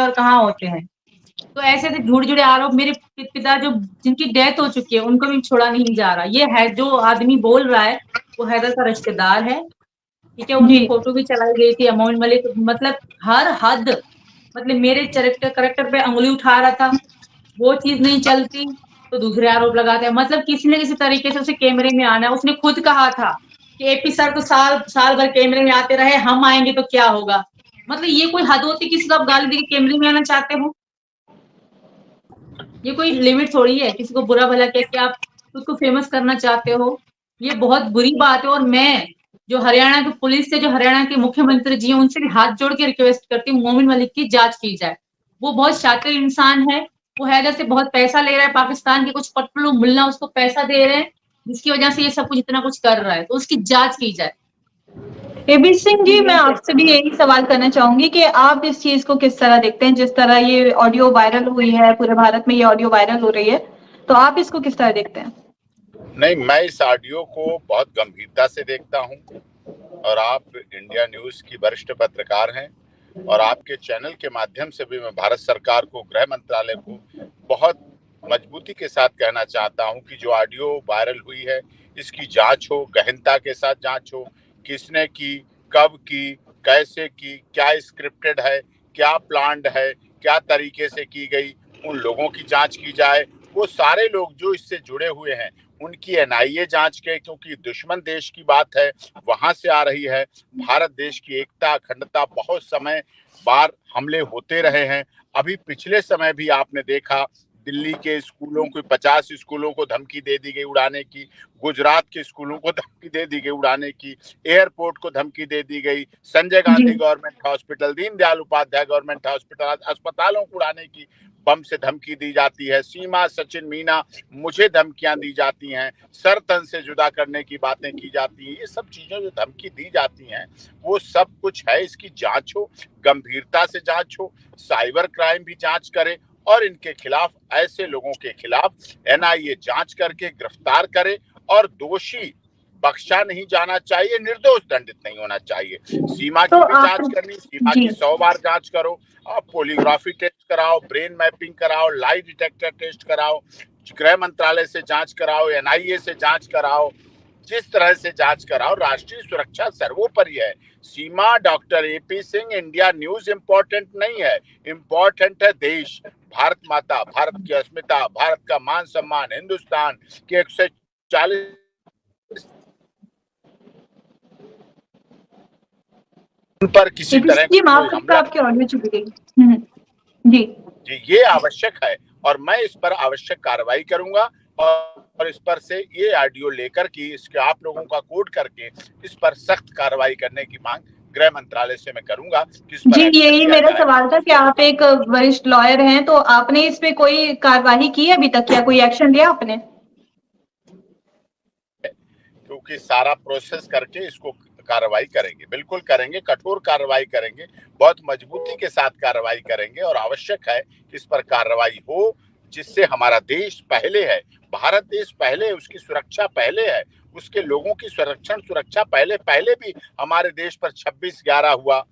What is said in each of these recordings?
हैं और कहाँ होते हैं। तो ऐसे ऐसे झूठ जुड़े आरोप मेरे पिता जो जिनकी डेथ हो चुकी है उनको भी छोड़ा नहीं जा रहा। ये है जो आदमी बोल रहा है वो हैदर का रिश्तेदार है, ठीक है। उनकी जी। फोटो भी चलाई गई थी अमोल मलिक, मतलब हर हद, मतलब मेरे करेक्टर पे अंगुली उठा रहा था। वो चीज नहीं चलती तो दूसरे आरोप लगाते हैं। मतलब किसी न किसी तरीके से उसे कैमरे में आना है। उसने खुद कहा था कि एपी सर तो साल साल भर कैमरे में आते रहे, हम आएंगे तो क्या होगा। मतलब ये कोई हद होती, किसी को आप गाली दे के कैमरे में आना चाहते हो? ये कोई लिमिट थोड़ी है किसी को बुरा भला कह के आप खुद को फेमस करना चाहते हो। ये बहुत बुरी बात है। और मैं जो हरियाणा की पुलिस से, जो हरियाणा के मुख्यमंत्री जी हैं, उनसे भी हाथ जोड़ के रिक्वेस्ट करती हूँ मोमिन मलिक की जांच की जाए। वो बहुत शातिर इंसान है। वो हैदर से बहुत पैसा ले रहा है, पाकिस्तान के कुछ पट्टू मुल्ला उसको पैसा दे रहे हैं, जिसकी वजह से ये सब कुछ इतना कुछ कर रहा है। तो उसकी जांच की जाए। एबी सिंह जी, मैं आपसे भी यही सवाल करना चाहूंगी कि आप इस चीज को किस तरह देखते हैं, जिस तरह ये ऑडियो वायरल हुई है, पूरे भारत में ये ऑडियो वायरल हो रही है, तो आप इसको किस तरह देखते हैं? नहीं, मैं इस ऑडियो को बहुत गंभीरता से देखता हूं और आप इंडिया न्यूज की वरिष्ठ पत्रकार हैं और आपके चैनल के माध्यम से भी मैं भारत सरकार को, गृह मंत्रालय को बहुत मजबूती के साथ कहना चाहता हूं कि जो ऑडियो वायरल हुई है इसकी जांच हो, गहनता के साथ जांच हो। किसने की, कब की, कैसे की, क्या स्क्रिप्टेड है, क्या प्लान्ड है, क्या तरीके से की गई, उन लोगों की जांच की जाए। वो सारे लोग जो इससे जुड़े हुए हैं उनकी एनआईए जांच के, क्योंकि दुश्मन देश की बात है, वहां से आ रही है। भारत देश की एकता, अखंडता, बहुत समय बार हमले होते रहे हैं। अभी पिछले समय भी आपने देखा दिल्ली के स्कूलों को, 50 स्कूलों को धमकी दे दी गई उड़ाने की, गुजरात के स्कूलों को धमकी दे दी गई उड़ाने की, एयरपोर्ट को धमकी दे दी गई, Sanjay Gandhi government hospital, Deendayal Upadhyay government hospital, अस्पतालों को उड़ाने की बम से धमकी दी जाती है। सीमा, सचिन, मीना, मुझे धमकियां दी जाती हैं, सर तन से जुदा करने की बातें की जाती हैं। ये सब चीजें जो धमकी दी जाती हैं वो सब कुछ है। इसकी जांच हो, गंभीरता से जांच हो, साइबर क्राइम भी जांच करे और इनके खिलाफ, ऐसे लोगों के खिलाफ एनआईए जांच करके गिरफ्तार करे और दोषी बख्शा नहीं जाना चाहिए, निर्दोष दंडित नहीं होना चाहिए। सीमा की भी जांच करनी, सीमा की 100 बार जांच करो, आप पोलीग्राफी टेस्ट कराओ, ब्रेन मैपिंग कराओ, लाई डिटेक्टर टेस्ट कराओ, गृह मंत्रालय से जांच कराओ, एनआईए से जांच कराओ, जिस तरह से जांच कराओ। राष्ट्रीय सुरक्षा सर्वोपरि है। Seema, doctor A P Singh, India News important नहीं है, इंपॉर्टेंट है देश, भारत माता, भारत की अस्मिता, भारत का मान सम्मान, हिंदुस्तान के 140 पर किसी तरह जी, कोई हमला, आपकी ऑडियो चुप गई। जी जी, ये आवश्यक है और मैं इस पर आवश्यक कार्रवाई करूंगा और इस पर से ये ऑडियो लेकर के इसके आप लोगों का कोड करके इस पर सख्त कार्रवाई करने की मांग गृह मंत्रालय से मैं करूंगा। जी, यही मेरा सवाल था कि आप एक वरिष्ठ लॉयर हैं, तो आपने इस पे कोई कार्यवाही की है अभी तक या कोई एक्शन लिया आपने? क्योंकि सारा प्रोसेस करके इसको कार्रवाई करेंगे, बिल्कुल करेंगे, कठोर कार्रवाई करेंगे, बहुत मजबूती के साथ कार्रवाई करेंगे और आवश्यक है कि इस पर कार्रवाई हो, जिससे हमारा देश पहले है, भारत देश पहले है, उसकी सुरक्षा पहले है, उसके लोगों की सुरक्षा पहले भी हमारे देश पर 26/11 हुआ,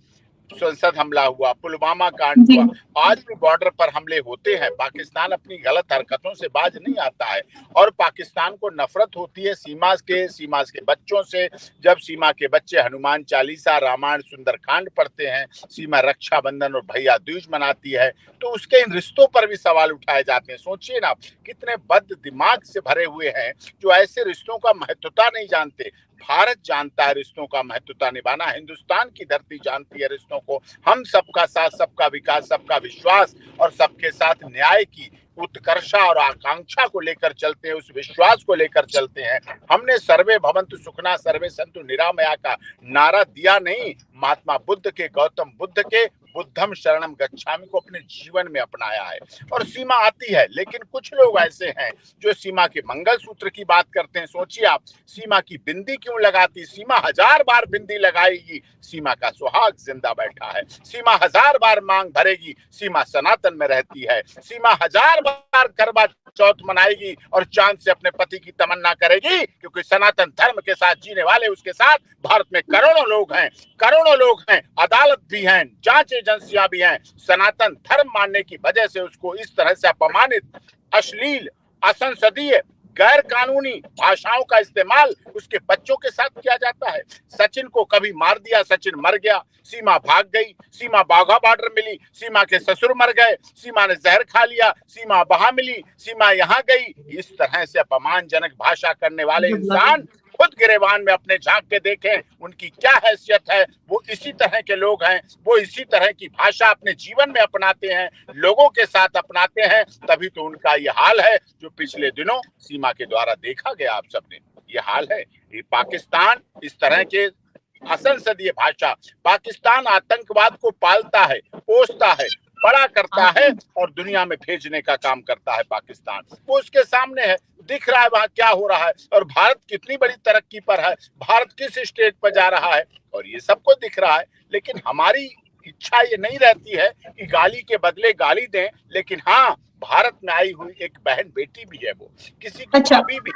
संसद हमला हुआ, पुलवामा कांड हुआ, आज भी बॉर्डर पर हमले होते हैं। पाकिस्तान अपनी गलत हरकतों से बाज नहीं आता है और पाकिस्तान को नफरत होती है सीमा के बच्चों से। जब सीमा के बच्चे हनुमान चालीसा, रामायण, सुंदरकांड पढ़ते हैं, सीमा रक्षाबंधन और भैया दूज मनाती है, तो उसके इन रिश्तों पर भी सवाल उठाए जाते हैं। सोचिए ना, कितने बद दिमाग से भरे हुए हैं जो ऐसे रिश्तों का महत्वता नहीं जानते। भारत जानता है रिश्तों का महत्वता निभाना, हिंदुस्तान की धरती जानती है रिश्तों को। हम सबका साथ, सबका विकास, सबका विश्वास और सबके साथ न्याय की उत्कर्षा और आकांक्षा को लेकर चलते हैं, उस विश्वास को लेकर चलते हैं। हमने सर्वे भवन्तु सुखना सर्वे सन्तु निरामया का नारा दिया नहीं, महात्मा बुद्ध के, गौतम बुद्ध के बुद्धम शरणम गच्छामि को अपने जीवन में अपनाया है। और सीमा आती है, लेकिन कुछ लोग ऐसे हैं जो सीमा के मंगलसूत्र की बात करते हैं। सोचिए आप, सीमा की बिंदी क्यों लगाती? सीमा 1000 बार बिंदी लगाएगी, सीमा का सुहाग जिंदा बैठा है। सीमा 1000 बार मांग भरेगी, सीमा सनातन में रहती है। सीमा 1000 बार करवा चौथ मनाएगी और चांद से अपने पति की तमन्ना करेगी, क्योंकि सनातन धर्म के साथ जीने वाले उसके साथ भारत में करोड़ों लोग हैं, अदालत भी हैं, जांचे एजेंसियां भी हैं, सनातन धर्म मानने की वजह से उसको इस तरह से अपमानित, अश्लील, असंसदीय, गैर कानूनी भाषाओं का इस्तेमाल उसके बच्चों के साथ किया जाता है। सचिन को कभी मार दिया, सचिन मर गया, सीमा भाग गई, सीमा बाघा बॉर्डर मिली, सीमा के ससुर मर गए, सीमा ने जहर खा लिया, सीमा वहां मिली, सीमा यहां गई। इस तरह से अपमानजनक भाषा करने वाले इंसान खुद गिरेबान में अपने झांक के देखें, उनकी क्या हैसियत है। वो इसी तरह के लोग हैं, वो इसी तरह की भाषा अपने जीवन में अपनाते हैं, लोगों के साथ अपनाते हैं, तभी तो उनका ये हाल है जो पिछले दिनों सीमा के द्वारा देखा गया। आप सबने ये हाल है। ये पाकिस्तान इस तरह के असंसदीय भाषा, पाकिस्तान आतंकवाद को पालता है, पोसता है, बड़ा करता है और दुनिया में भेजने का काम करता है। पाकिस्तान वो उसके सामने है, दिख रहा है वहां क्या हो रहा है और भारत कितनी बड़ी तरक्की पर है, भारत किस स्टेज पर जा रहा है, और ये सबको दिख रहा है। लेकिन हमारी इच्छा ये नहीं रहती है कि गाली के बदले गाली दें, लेकिन हाँ, भारत में आई हुई एक बहन बेटी भी है, वो किसी की भाभी भी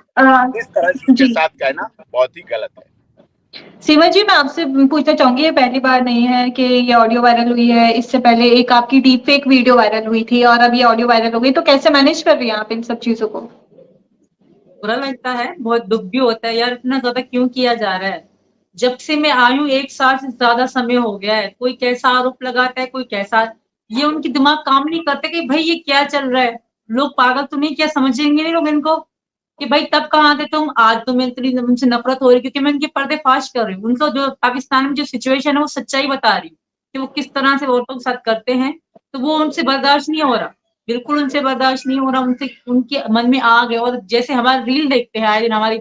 इस तरह से उसके साथ कहना बहुत ही गलत है। सीमा जी, मैं आपसे पूछना चाहूंगी, ये पहली बार नहीं है कि ये ऑडियो वायरल हुई है, इससे पहले एक आपकी डीप फेक वीडियो वायरल हुई थी और अब ये ऑडियो वायरल हो गई, तो कैसे मैनेज कर रही हैं आप इन सब चीजों को? बुरा लगता है, बहुत दुख भी होता है यार, इतना ज्यादा क्यों किया जा रहा है। जब से मैं आई हूँ 1 साल से ज्यादा समय हो गया है, कोई कैसा आरोप लगाता है, कोई कैसा, ये उनकी दिमाग काम नहीं करते कि भाई ये क्या चल रहा है, लोग पागल तो नहीं, क्या समझेंगे नहीं लोग इनको कि भाई तब कहाँ थे तुम, आज तुम्हें इतनी उनसे नफरत हो रही, क्योंकि मैं उनके पर्देफाश कर रही हूँ। उनको जो पाकिस्तान में जो सिचुएशन है वो सच्चाई बता रही हूँ कि वो किस तरह से औरतों के साथ करते हैं, तो वो उनसे बर्दाश्त नहीं हो रहा, बिल्कुल उनसे बर्दाश्त नहीं हो रहा, उनसे उनके मन में आग है। और जैसे हमारे रील देखते हैं आए दिन, हमारी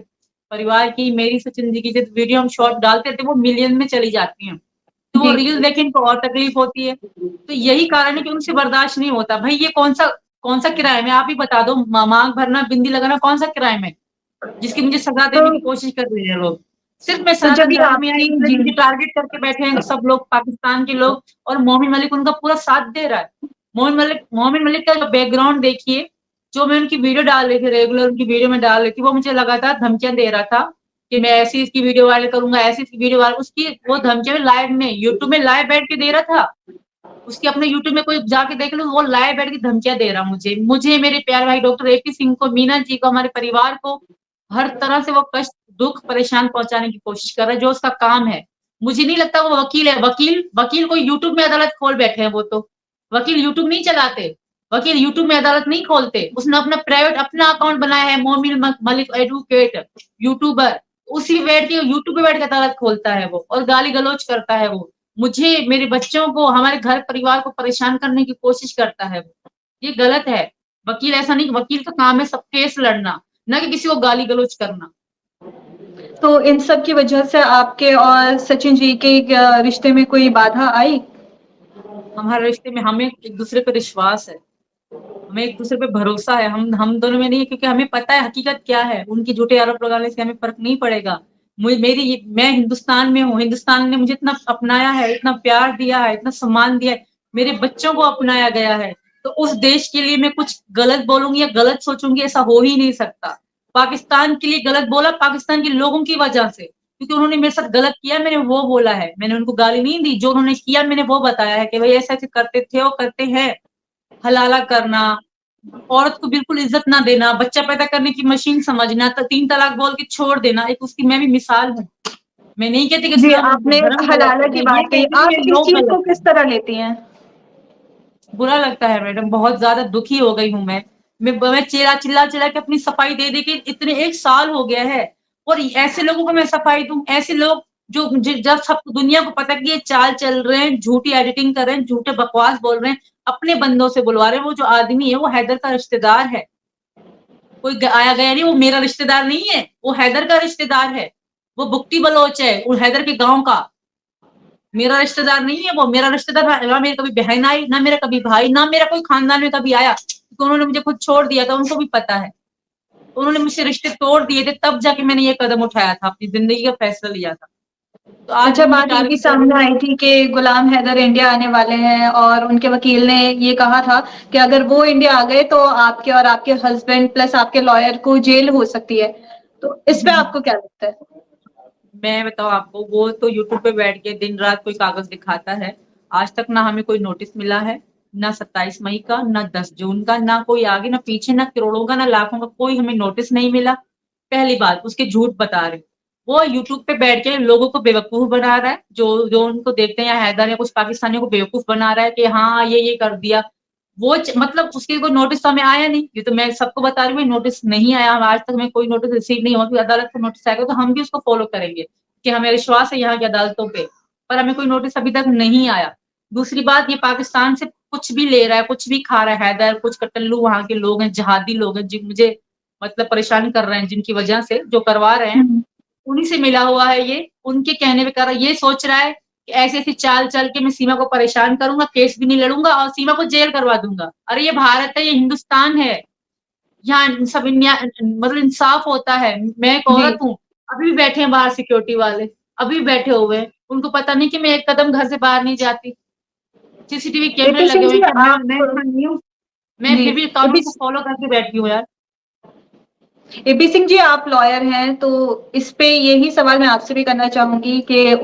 परिवार की, मेरी सचिन जी की जो वीडियो हम शॉर्ट डालते थे वो मिलियन में चली जाती हैं, तो वो रील देख के इनको और तकलीफ होती है। तो यही कारण है कि उनसे बर्दाश्त नहीं होता। भाई ये कौन सा क्राइम है, आप ही बता दो। मांग भरना, बिंदी लगाना कौन सा क्राइम है जिसकी मुझे सजा देने की कोशिश कर रहे हैं लोग। सिर्फ मैं सनातन धर्म में आई इसलिए मुझे टारगेट करके बैठे हैं सब लोग, पाकिस्तान के लोग, और मोमिन मलिक उनका पूरा साथ दे रहा है। मोमिन मलिक का जो बैकग्राउंड देखिए, जो मैं उनकी वीडियो डाल रही थी, रेगुलर उनकी वीडियो में डाल रही थी, वो मुझे लगातार धमकियां दे रहा था कि मैं ऐसी इसकी वीडियो वायरल करूंगा, ऐसी इसकी वीडियो वायरल, उसकी वो धमकियां लाइव में यूट्यूब में लाइव बैठ के दे रहा था। उसके अपने यूट्यूब में कोई जाके देख लो, वो लाइव बैठ के धमकियां दे रहा मुझे मेरे प्यारे भाई डॉक्टर AP सिंह को, मीना जी को, हमारे परिवार को, हर तरह से वो कष्ट, दुख, परेशान पहुंचाने की कोशिश कर रहा है, जो उसका काम है। मुझे नहीं लगता वो वकील है। वकील कोई यूट्यूब में अदालत खोल बैठे हैं, वो तो वकील यूट्यूब नहीं चलाते, वकील यूट्यूब में अदालत नहीं खोलते। उसने अपना प्राइवेट अपना अकाउंट बनाया है, मोमिन मलिक एडवोकेट यूट्यूबर, उसी बैठ के यूट्यूब पे बैठ के अदालत खोलता है वो, और गाली गलौज करता है वो, मुझे, मेरे बच्चों को, हमारे घर परिवार को परेशान करने की कोशिश करता है वो। ये गलत है। वकील ऐसा नहीं, वकील का काम है सब केस लड़ना, ना कि किसी को गाली गलौज करना। तो इन सब की वजह से आपके और सचिन जी के रिश्ते में कोई बाधा आई? हमारे रिश्ते में हमें एक दूसरे पर विश्वास है, हमें एक दूसरे पे भरोसा है, हम दोनों में नहीं है, क्योंकि हमें पता है हकीकत क्या है। उनकी झूठे आरोप लगाने से हमें फर्क नहीं पड़ेगा। मैं हिंदुस्तान में हूँ, हिंदुस्तान ने मुझे इतना अपनाया है, इतना प्यार दिया है, इतना सम्मान दिया है, मेरे बच्चों को अपनाया गया है, तो उस देश के लिए मैं कुछ गलत बोलूंगी या गलत सोचूंगी, ऐसा हो ही नहीं सकता। पाकिस्तान के लिए गलत बोला, पाकिस्तान के लोगों की वजह से, क्योंकि उन्होंने मेरे साथ गलत किया, मैंने वो बोला है, मैंने उनको गाली नहीं दी, जो उन्होंने किया मैंने वो बताया है कि भाई ऐसे ऐसे करते थे और करते हैं। हलाला करना, औरत को बिल्कुल इज्जत ना देना, बच्चा पैदा करने की मशीन समझना, 3 तलाक बोल के छोड़ देना, एक उसकी मैं भी मिसाल हूँ। मैं नहीं कहती कि जी, आपने हलाला की बात कही, आप इस चीज को किस तरह लेती हैं? बुरा लगता है मैडम, बहुत ज्यादा दुखी हो गई हूँ मैं चिल्ला के अपनी सफाई दे के इतने 1 साल हो गया है, और ऐसे लोगों को मैं सफाई दूं? ऐसे लोग जो जब सब दुनिया को पता कि ये चाल चल रहे हैं, झूठी एडिटिंग कर रहे हैं, झूठे बकवास बोल रहे हैं, अपने बंदों से बुलवा रहे हैं। वो जो आदमी है वो हैदर का रिश्तेदार है, कोई आया गया नहीं, वो मेरा रिश्तेदार नहीं है, वो हैदर का रिश्तेदार है, वो बुक्टी बलोच है, वो हैदर के गांव का, मेरा रिश्तेदार नहीं है वो। मेरा रिश्तेदार ना मेरी कभी बहन आई, ना मेरा कभी भाई, ना मेरा कोई खानदान में कभी आया, तो उन्होंने मुझे खुद छोड़ दिया था, उनको भी पता है। उन्होंने मुझसे रिश्ते तोड़ दिए थे, तब जाके मैंने ये कदम उठाया था, अपनी जिंदगी का फैसला लिया था। तो आज जब बात ये भी सामने आई थी कि गुलाम हैदर इंडिया आने वाले हैं और उनके वकील ने ये कहा था कि अगर वो इंडिया आ गए तो आपके और आपके हस्बैंड प्लस आपके लॉयर को जेल हो सकती है, तो इस पे आपको क्या लगता है? मैं बताऊं आपको, वो तो यूट्यूब पे बैठ के दिन रात कोई कागज दिखाता है। आज तक ना हमें कोई नोटिस मिला है, ना 27 मई का, ना 10 जून का, ना कोई आगे ना पीछे, ना करोड़ों का, ना लाखों का, कोई हमें नोटिस नहीं मिला। पहली बात, उसके झूठ बता रहे, वो यूट्यूब पे बैठ के लोगों को बेवकूफ बना रहा है, जो उनको देखते हैं या हैदर या कुछ पाकिस्तानियों को बेवकूफ बना रहा है कि हाँ ये कर दिया। वो मतलब उसके कोई नोटिस तो हमें आया नहीं, ये तो मैं सबको बता रही हूँ, नोटिस नहीं आया, आज तक हमें कोई नोटिस रिसीव नहीं हुआ कि अदालत का नोटिस आएगा तो हम भी उसको फॉलो करेंगे कि हमें विश्वास है यहाँ की अदालतों पे, पर हमें कोई नोटिस अभी तक नहीं आया। दूसरी बात, ये पाकिस्तान से कुछ भी ले रहा है, कुछ भी खा रहा है, हैदर कुछ कट्टल्लू वहां के लोग हैं, जहादी लोग हैं, जिन मुझे मतलब परेशान कर रहे हैं, जिनकी वजह से जो करवा रहे हैं, उन्हीं से मिला हुआ है ये, उनके कहने पे कर रहा है। ये सोच रहा है कि ऐसी ऐसी चाल चल के मैं सीमा को परेशान करूंगा, केस भी नहीं लड़ूंगा और सीमा को जेल करवा दूंगा। अरे ये भारत है, ये हिंदुस्तान है, यहाँ सब मतलब इंसाफ होता है। मैं एक जी। औरत हूँ, अभी भी बैठे हैं बाहर सिक्योरिटी वाले, अभी भी बैठे हुए हैं, उनको पता नहीं कि मैं एक कदम घर से बाहर नहीं जाती। सीसीटीवी कैमरे एपी लगे सिंह हुए जी, हैं, आप मैं जी फिर भी एपी कानून को फॉलो करके बैठी हूँ यार। एपी सिंह जी, आप लॉयर हैं, तो इस पे यही सवाल मैं आपसे भी करना चाहूंगी कि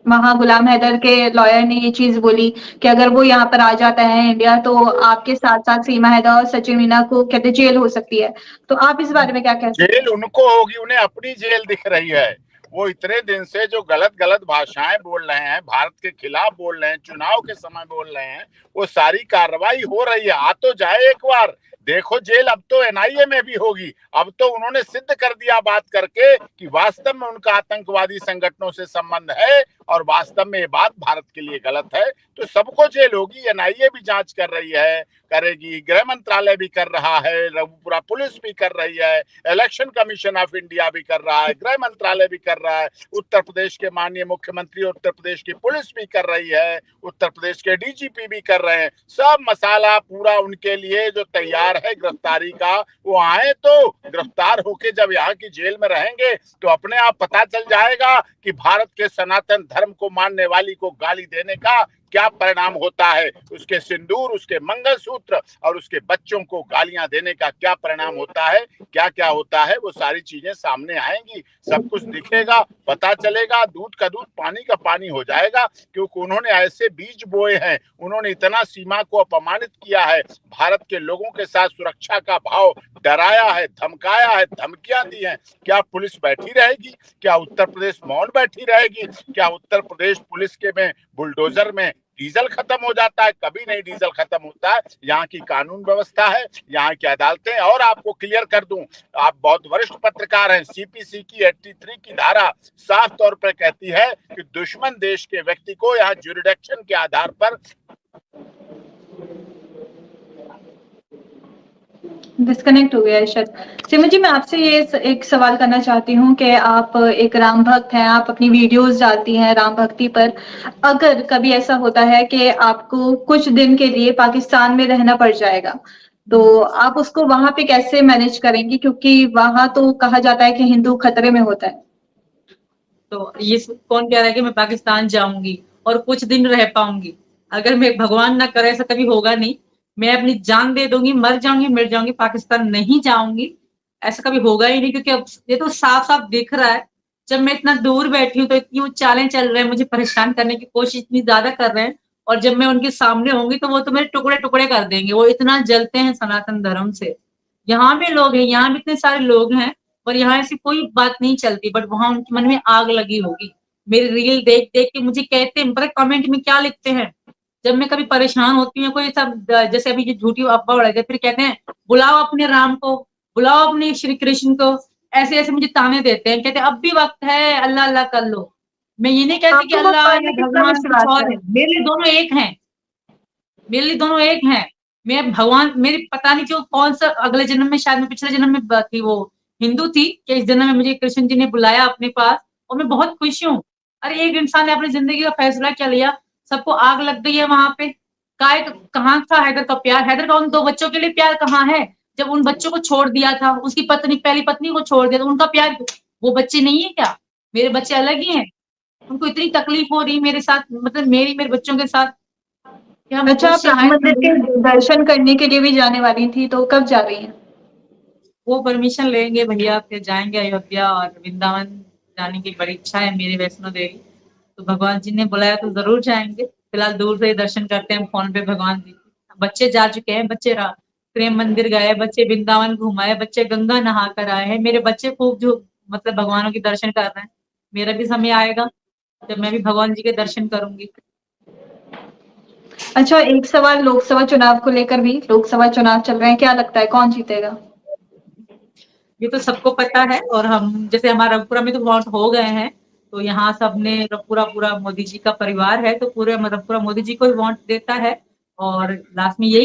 वहाँ गुलाम हैदर के लॉयर ने ये चीज बोली कि अगर वो यहाँ पर आ जाता है इंडिया तो आपके साथ साथ सीमा हैदर और सचिन मीना को कहते जेल हो सकती है, तो आप इस बारे में क्या कहते हैं? जेल उनको होगी, उन्हें अपनी जेल दिख रही है। वो इतने दिन से जो गलत गलत भाषाएं बोल रहे हैं, भारत के खिलाफ बोल रहे हैं, चुनाव के समय बोल रहे हैं, वो सारी कार्रवाई हो रही है। आ तो जाए एक बार, देखो जेल अब तो एनआईए में भी होगी। अब तो उन्होंने सिद्ध कर दिया बात करके कि वास्तव में उनका आतंकवादी संगठनों से संबंध है और वास्तव में ये बात भारत के लिए गलत है। तो सबको जेल होगी, एनआईए भी जांच कर रही है, करेगी, गृह मंत्रालय भी कर रहा है, पूरा पुलिस भी कर रही है, इलेक्शन कमीशन ऑफ इंडिया भी कर रहा है, गृह मंत्रालय भी कर रहा है, उत्तर प्रदेश के माननीय मुख्यमंत्री, उत्तर प्रदेश की पुलिस भी कर रही है, उत्तर प्रदेश के डीजीपी भी कर रहे हैं। सब मसाला पूरा उनके लिए जो तैयार है गिरफ्तारी का। वो आए तो गिरफ्तार होके जब यहाँ की जेल में रहेंगे तो अपने आप पता चल जाएगा कि भारत के सनातन धर्म को मानने वाली को गाली देने का क्या परिणाम होता है, उसके सिंदूर, उसके मंगलसूत्र और उसके बच्चों को गालियां देने का क्या परिणाम होता है, क्या क्या होता है, वो सारी चीजें सामने आएंगी, सब कुछ दिखेगा, पता चलेगा, दूध का दूध पानी का पानी हो जाएगा। क्योंकि उन्होंने ऐसे बीज बोए हैं, उन्होंने इतना सीमा को अपमानित किया है, भारत के लोगों के साथ सुरक्षा का भाव डराया है, धमकाया है, धमकियां दी हैं। क्या पुलिस बैठी रहेगी? क्या उत्तर प्रदेश मौन बैठी रहेगी? क्या उत्तर प्रदेश पुलिस के में बुलडोजर में डीजल खत्म हो जाता है? कभी नहीं डीजल खत्म होता है। यहाँ की कानून व्यवस्था है, यहाँ की अदालतें। और आपको क्लियर कर दूं, आप बहुत वरिष्ठ पत्रकार हैं, सीपीसी की 83 की धारा साफ तौर पर कहती है कि दुश्मन देश के व्यक्ति को यहाँ ज्यूरिडिक्शन के आधार पर डिस्कनेक्ट हो गया है शायद। सिमरन जी, मैं आपसे ये एक सवाल करना चाहती हूँ कि आप एक राम भक्त हैं, आप अपनी वीडियोस डालती हैं राम भक्ति पर। अगर कभी ऐसा होता है कि आपको कुछ दिन के लिए पाकिस्तान में रहना पड़ जाएगा, तो आप उसको वहां पे कैसे मैनेज करेंगी? क्योंकि वहां तो कहा जाता है कि हिंदू खतरे में होता है। तो ये कौन कह रहा है कि मैं पाकिस्तान जाऊंगी और कुछ दिन रह पाऊंगी? अगर मैं भगवान ना करे, ऐसा कभी होगा नहीं, मैं अपनी जान दे दूंगी, मर जाऊंगी, मिट जाऊंगी, पाकिस्तान नहीं जाऊंगी, ऐसा कभी होगा ही नहीं। क्योंकि अब ये तो साफ साफ दिख रहा है, जब मैं इतना दूर बैठी हूँ तो इतनी वो चालें चल रहे हैं, मुझे परेशान करने की कोशिश इतनी ज्यादा कर रहे हैं, और जब मैं उनके सामने होंगी तो वो तो मेरे टुकड़े टुकड़े कर देंगे। वो इतना जलते हैं सनातन धर्म से। यहाँ भी लोग हैं, यहाँ भी इतने सारे लोग हैं, पर यहाँ ऐसी कोई बात नहीं चलती, बट वहां उनके मन में आग लगी होगी। मेरी रील देख देख के मुझे कहते हैं, पता कमेंट में क्या लिखते हैं, जब मैं कभी परेशान होती हूँ, कोई सब जैसे अभी जो झूठी अफवाह उड़ा गए, फिर कहते हैं बुलाओ अपने राम को, बुलाओ अपने श्री कृष्ण को, ऐसे ऐसे मुझे ताने देते हैं, कहते हैं अब भी वक्त है, अल्लाह अल्लाह कर लो। मैं ये नहीं कहती कि आपको अल्लाह भगवान या में कितना भगवान कुछ विश्वास और है, मेरे लिए दोनों एक हैं, मेरे लिए दोनों एक हैं। मैं भगवान, मेरी पता नहीं क्यों कौन सा अगले जन्म में, शायद मैं पिछले जन्म में थी वो हिंदू थी, कि इस जन्म में मुझे कृष्ण जी ने बुलाया अपने पास, और मैं बहुत खुश हूँ। अरे एक इंसान ने अपनी जिंदगी का फैसला क्या लिया, सबको आग लग गई है वहां पे। काय कहाँ था हैदर का प्यार? हैदर का उन दो बच्चों के लिए प्यार कहाँ है? जब उन बच्चों को छोड़ दिया था, उसकी पत्नी, पहली पत्नी को छोड़ दिया, तो उनका प्यार, वो बच्चे नहीं है क्या? मेरे बच्चे अलग ही हैं। उनको इतनी तकलीफ हो रही मेरे साथ, मतलब मेरे बच्चों के साथ, कि हम अच्छा, आप खुश राम हैं। मंदिर के दर्शन करने के लिए भी जाने वाली थी, तो कब जा रही हैं? वो परमिशन लेंगे भैया, फिर जाएंगे अयोध्या और वृंदावन जाने की बड़ी इच्छा है मेरी, वैष्णो देवी। तो भगवान जी ने बुलाया तो जरूर जाएंगे, फिलहाल दूर से ही दर्शन करते हैं फोन पे भगवान जी। बच्चे जा चुके हैं, बच्चे प्रेम मंदिर गए, बच्चे वृंदावन घुमाए, बच्चे गंगा नहा कर आए हैं। मेरे बच्चे खूब जो मतलब भगवानों के दर्शन कर रहे हैं। मेरा भी समय आएगा जब मैं भी भगवान जी के दर्शन करूंगी। अच्छा, एक सवाल लोकसभा चुनाव को लेकर भी, लोकसभा चुनाव चल रहे हैं, क्या लगता है कौन जीतेगा? ये तो सबको पता है, और हम जैसे हमारा रंगपुरा में तो वोट हो गए हैं, तो यहाँ सबने पूरा मोदी जी का परिवार है, तो पूरे रंगपुरा मोदी जी को ही वोट देता है, और लास्ट में यही